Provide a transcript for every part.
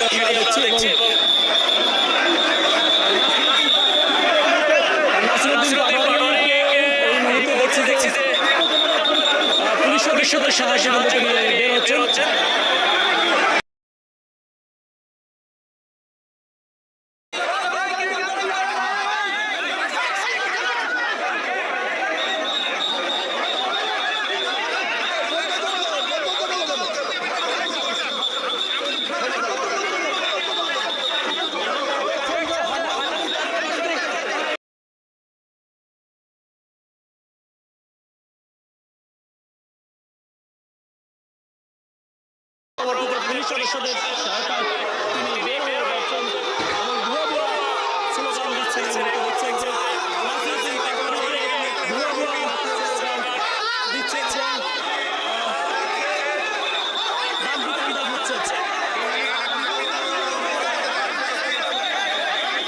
আমরা দেখছি এবং নাসিরউদ্দিন পাটোয়ারিকে এই মুহূর্তে দেখছি যে পুলিশ সদস্যদের সাহায্যে বের হচ্ছেন। পুলিশ সদস্যদের সহায়তায় তিনি বের হয়ে যাচ্ছেন এবং ভুয়া ভুয়া স্লোগান দিচ্ছেন। দেখছেন যে নাসিরউদ্দিন পাটোয়ারি ভুয়া ভুয়া স্লোগান দিচ্ছেন এবং দাম বিতরণ হচ্ছে।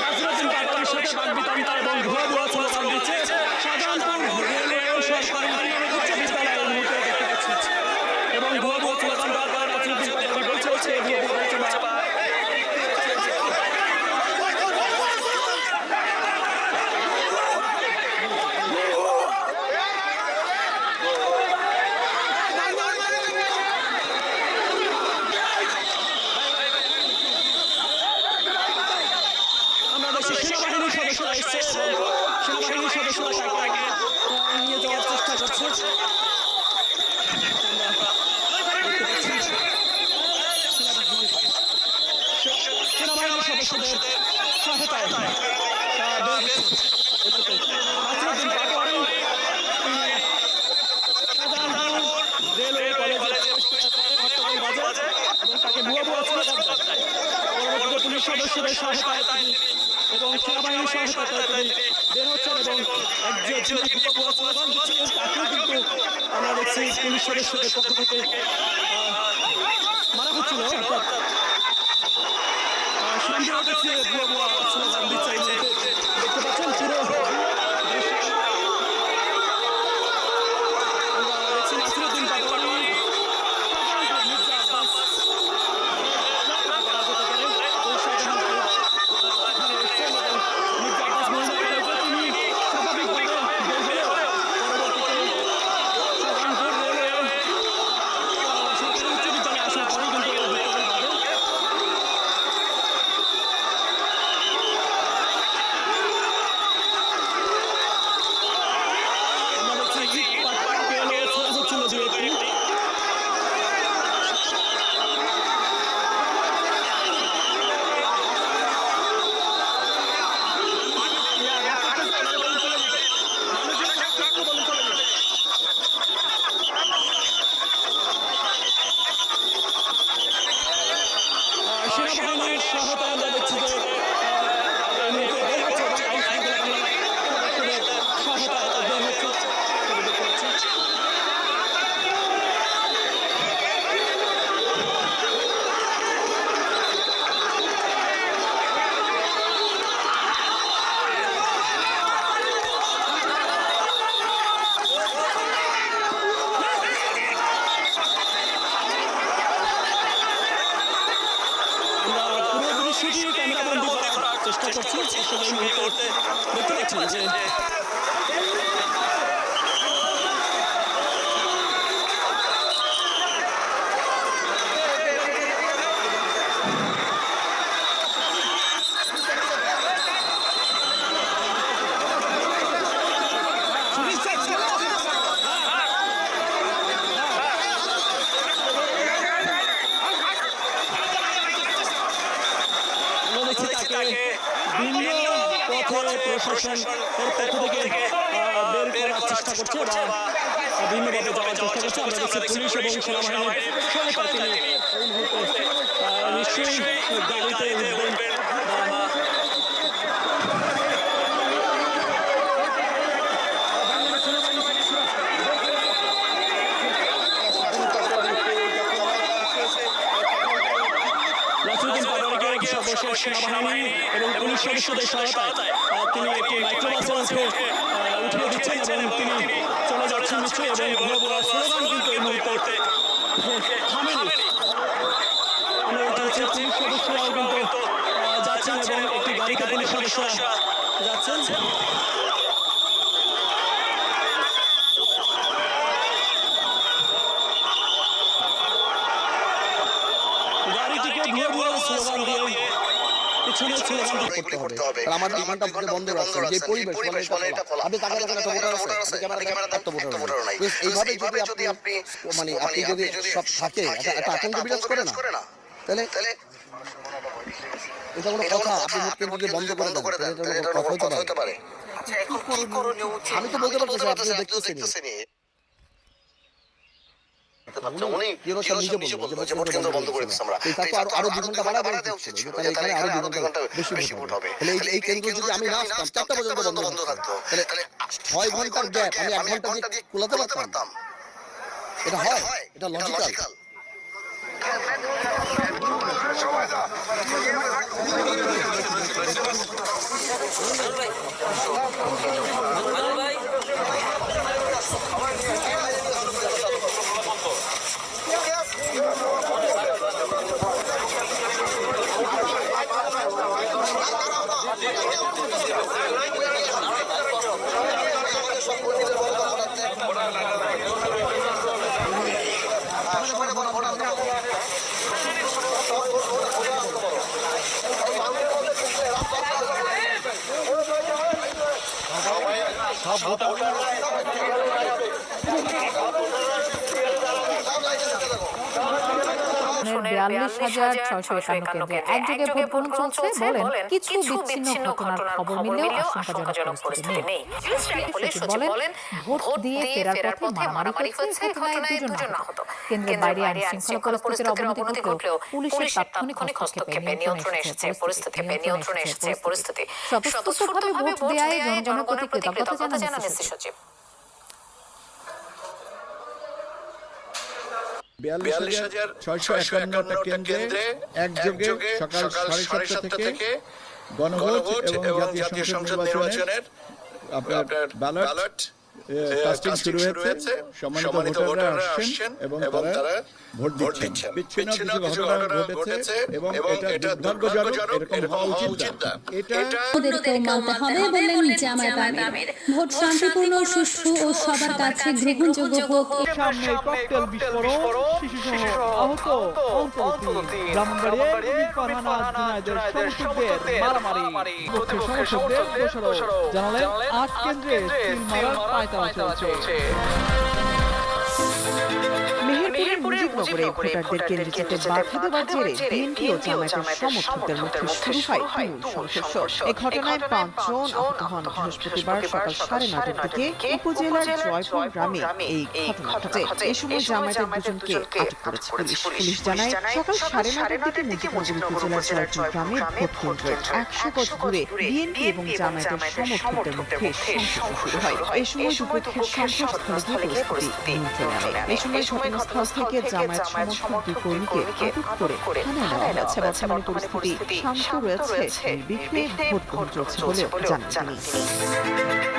নাসিরউদ্দিন পাটোয়ারির সাথে বাক বিতরণ এবং ভুয়া ভুয়া স্লোগান দিচ্ছে শাহজাহানপুর রেলওয়ে সরকারি উচ্চ বিদ্যালয়ের মুহূর্তে দেখতে পাচ্ছি এবং ভুয়া ভুয়া স্লোগান বারবার নাসিরউদ্দিন পাটোয়ারি বলছে সেনাবাহিনীর সদস্যরা এসছে এবং সেনাবাহিনীর সদস্যরা তাকে নিয়ে যাওয়ার চেষ্টা করছে। সেনাবাহিনীর সদস্যদের সহায়তায় নাসিরউদ্দিন পাটোয়ারি শাহজাহানপুর রেলওয়ে কলেজে বাজে এবং তাকে ভুয়া ভুয়া স্লোগান দেয়। পরবর্তীতে পুলিশ সদস্যদের সহায়তায় এবং সেনাবাহিনীর সহায়তায় তিনি বের হচ্ছেন এবং একজন ভুয়া ভুয়া স্লোগান দিচ্ছিলেন তাকেও কিন্তু আমরা দেখছি পুলিশ সদস্যদের পক্ষ থেকে মারা হচ্ছিল। অর্থাৎ সন্দেহ দেখছি ভুয়া ভুয়া স্লোগান দিচ্ছে। দেখতে পাচ্ছেন পুরো আমরা দেখছি নাসিরউদ্দিন পাটোয়ারি সেনাবাহিনীর সহায়তায় আমরা দেখছি যে সহায়তা বের হচ্ছে। ক্যামেরাবন্দি করার চেষ্টা করছি। আসলে এই মুহূর্তে দেখতে পাচ্ছেন যে বিভিন্ন পথে প্রশাসনের পক্ষ থেকে বের করার চেষ্টা করছে বা বিভিন্নভাবে যাওয়ার চেষ্টা করছে। আমরা দেখছি পুলিশ এবং সেনাবাহিনীর সহায়তায় তিনি এই মুহূর্তে নিশ্চয়ই গাড়িতে উঠবেন। নাসিরউদ্দিন পাটোয়ারিকে সর্বশেষ সেনাবাহিনী এবং পুলিশ সদস্যদের সহায়তায় তিনি একটি মাইক্রোবাসে উঠিয়ে দিচ্ছেন এবং তিনি চলে যাচ্ছেন নিশ্চয়ই। এবং ভুয়া ভুয়া স্লোগান কিন্তু এই মুহূর্তে থামেনি। আমরা এটা হচ্ছে পুলিশ সদস্যরাও কিন্তু যাচ্ছেন এবং একটি গাড়িতে পুলিশ সদস্যরা যাচ্ছেন। গাড়িটিকে ভুয়া ভুয়া স্লোগান দিয়ে পিছনে স্লোগান করতে হবে। আমার দোকানটা বন্ধ রাখছে, যে পরিবেশ বলে এটা ফলা। আপনি তাকে একটা ভোটার আছে, ক্যামেরা একটা ভোটার নাই। এইভাবে যদি আপনি মানে আপনি যদি সব থাকে একটা আতঙ্ক বিরাজ করে না, তাহলে এটা কোনো কথা। আপনি মুখকে যদি বন্ধ করে দেন তাহলে এটা কথা হতে পারে। আচ্ছা, এখন কি করণীয় উচিত? আমি তো বলতে পারতেছি, আপনি দেখতেছেন। একযোগে ভোট গ্রহণ চলছে। বলেন কিছু বিচ্ছিন্ন ঘটনার খবর মিললেও আশঙ্কাজনক পরিস্থিতি নেই। বলেন ভোট দিয়ে ফেরার পথে মারামারি হয়েছে, ঘটনায় দুজন আহত। কেন্দ্রের বাইরে আইন শৃঙ্খলা পরিস্থিতির অবনতি ঘটলেও পুলিশের তাৎক্ষণিক হস্তক্ষেপে নিয়ন্ত্রণে এসেছে পরিস্থিতি। স্বতঃস্ফূর্তভাবে ভোট দেওয়ায় জনগণের প্রতি কৃতজ্ঞতা জানান এসপি সচিব। 42,651টা কেন্দ্রে একযোগে সকাল 7:30 থেকে গণভোট এবং জাতীয় সংসদ নির্বাচনের আপনার ব্যালট কাস্টিং শুরু হয়েছে। সম্মানিত ভোটাররা আসছেন এবং তারা ভোট দিচ্ছেন। বিচ্ছিন্ন কিছু ঘটনা ঘটেছে এবং এটা দুর্ভাগ্যজনক, এরকম হওয়া উচিত না। ওদেরকেও মানতে হবে বললেন জামায়াত আমির। ভোট শান্তিপূর্ণ, সুষ্ঠু ও সবার কাছে গ্রহণযোগ্য হোক। সামনে ককটেল বিস্ফোরণ, শিশুসহ আহত অন্তত ব্রাহ্মণবাড়িয়ার ফারহানা ঝিনাইদের সমর্থকদের মারামারি। সমর্থকদের দোষারোপ জানালেন 8 কেন্দ্রে সিল মারার পায়তারা চলছে। মেহেরপুরের মুজিবনগরে ভোটারদের কেন্দ্রে যেতে বাধা দেওয়ার জেরে বিএনপি ও জামায়াতের সমর্থকদের মধ্যে শুরু হয় তুমুল সংঘর্ষ। এই ঘটনায় 5 জন আহত হন। বৃহস্পতিবার সকাল 9:30টার দিকে উপজেলার জয়পুর গ্রামে এই ঘটনা ঘটে। এই সময় জামায়াতের দুজনকে আটক করেছে পুলিশ। জানায় সকাল 9:30টার দিকে মুজিবনগর উপজেলার জয়পুর গ্রামের ভোট কেন্দ্রের 100 গজ দূরে বিএনপি এবং জামায়াতের সমর্থকদের মধ্যে সংঘর্ষ শুরু হয়। এই সময় দুপক্ষের সংঘর্ষস্থলে গিয়ে পরিস্থিতি নিয়ন্ত্রণে আনে। এই সময় ঘটনাস্থল থেকে জামায়াত সমর্থক দুই কর্মীকে আটক করে থানায় নেওয়া হয়েছে। বর্তমানে পরিস্থিতি শান্ত রয়েছে। নির্বিঘ্নে ভোট গ্রহণ চলছে বলে জানান তিনি।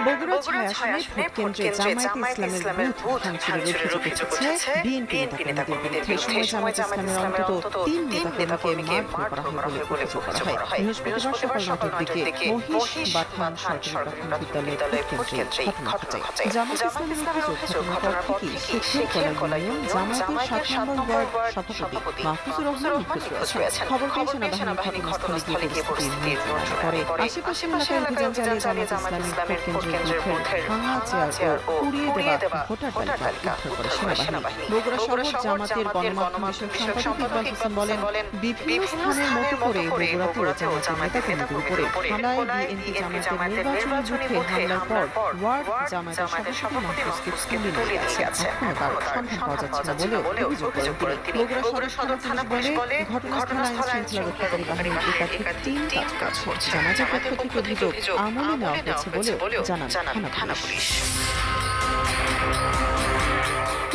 বগুড়া 6 আসনে ভোট কেন্দ্রে জামায়াতে ইসলামের বুথ ভাঙচুরের অভিযোগ উঠেছে বিএনপি নেতাকর্মীদের বিরুদ্ধে। এই সময় জামায়াতে ইসলামের অন্তত 3 নেতাকর্মীকে মারধর করা হয় বলে অভিযোগ করা হয়। বৃহস্পতিবার সকাল 9টার দিকে মহিষ বাথান সরকারি প্রাথমিক বিদ্যালয়ের ভোট কেন্দ্রে ঘটনা ঘটে। জামায়াতে ইসলামের অভিযোগ ঘটনার পর থেকেই শেখের কলাই জামায়াতের 7 নম্বর ওয়ার্ড সভাপতি মাহফুজুর রহমান নিখোঁজ রয়েছেন। খবর পেয়ে সেনাবাহিনী ঘটনাস্থলে গিয়ে পরিস্থিতি নিয়ন্ত্রণ করে। আশেপাশে এলাকায় অভিযান চালিয়ে জামায়াতে ইসলামের ভোট কেন্দ্রের বুথের ভাঙা চেয়ার ও পুড়িয়ে দেওয়া ভোটার তালিকা উদ্ধার করে সেনাবাহিনী। বগুড়া শহর জামায়াতের গণমাধ্যম বিষয়ক সম্পাদক ইকবাল হোসেন বলেন, বিভিন্ন স্থানের মতো করে বগুড়াতেও জামায়াতের নেতাকর্মীদের উপরে হামলায় বিএনপি জামায়াতের নির্বাচনী বুথে হামলার পর ওয়ার্ড জামায়াতের সভাপতি মাহফুজকে তুলে নিয়ে গেছে। এখনো তার সন্ধান পাওয়া যাচ্ছে না বলে অভিযোগ করেন তিনি। বগুড়া সদর থানা পুলিশ বলে ঘটনাস্থলে আইন শৃঙ্খলা রক্ষাকারী বাহিনীর একাধিক টিম কাজ করছে। জামায়াতের পক্ষ থেকে অভিযোগ আমলে নেওয়া হয়েছে বলেও জানান থানা পুলিশ।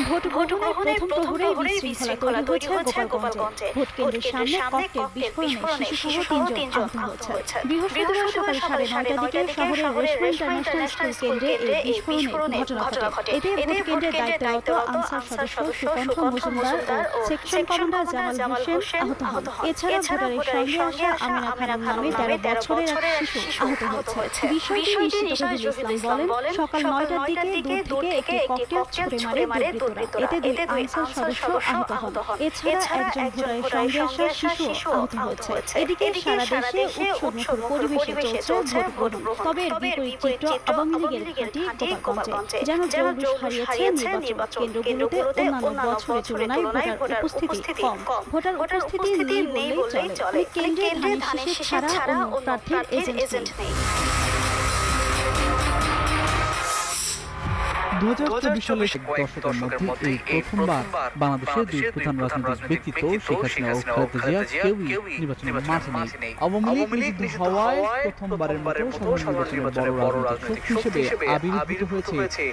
ভোট গ্রহণের প্রথম প্রহরেই বিশৃঙ্খলা তৈরি হয়েছে গোপালগঞ্জে। ভোট কেন্দ্রের সামনে ককটেল বিস্ফোরণে শিশুসহ ৩ জন আহত হয়েছে। বৃহস্পতিবার সকাল 9:30 দিকে শহরের রেশমা ইন্টারন্যাশনাল স্কুল কেন্দ্রে এই বিস্ফোরণের ঘটনা ঘটে। এতে ভোট কেন্দ্রের দায়িত্বরত আনসার সদস্য সুকণ্ঠ মজুমদার ও সেকশন কমান্ডার জামাল হোসেন আহত হন। এছাড়া ভোটারের সঙ্গে আসা আমিনা খানম নামে 13 বছরের এক শিশু আহত হয়েছে। বিষয়টি নিশ্চিত শহীদুল ইসলাম বলেন, সকাল 9টার দিকে দূর থেকে একটি ককটেল ছুড়ে মারে দুর্বৃত্তরা। এতে 2 আনসার সদস্য আহত হন। এছাড়া একজন ভোটারের সঙ্গে আসা শিশু আহত হয়েছে। এদিকে সারা দেশে উৎসবমুখর পরিবেশে চলছে ভোট গ্রহণ। তবে এর বিপরীত চিত্র আওয়ামী লীগের ঘাঁটি গোপালগঞ্জে। যেন জৌলুস হারিয়েছে নির্বাচন কেন্দ্রগুলোতে অন্যান্য বছরের তুলনায় ভোটার উপস্থিতি কম। ভোটার উপস্থিতি নেই বললেই চলে। কেন্দ্রে ধানের শীষে ছাড়া অন্য প্রার্থীর এজেন্ট নেই। 2024 সালের দশকের মধ্যে এই প্রথমবার বাংলাদেশের দুই প্রধান রাজনৈতিক ব্যক্তিত্ব শেখ হাসিনা ও খালেদা জিয়া কেউই নির্বাচনে মাঠে নেই। আওয়ামী লীগ নিষিদ্ধ হওয়ায় প্রথমবারের মতো সাধারণ নির্বাচনে বড় রাজনৈতিক শক্তি হিসেবে আবির্ভূত হয়েছে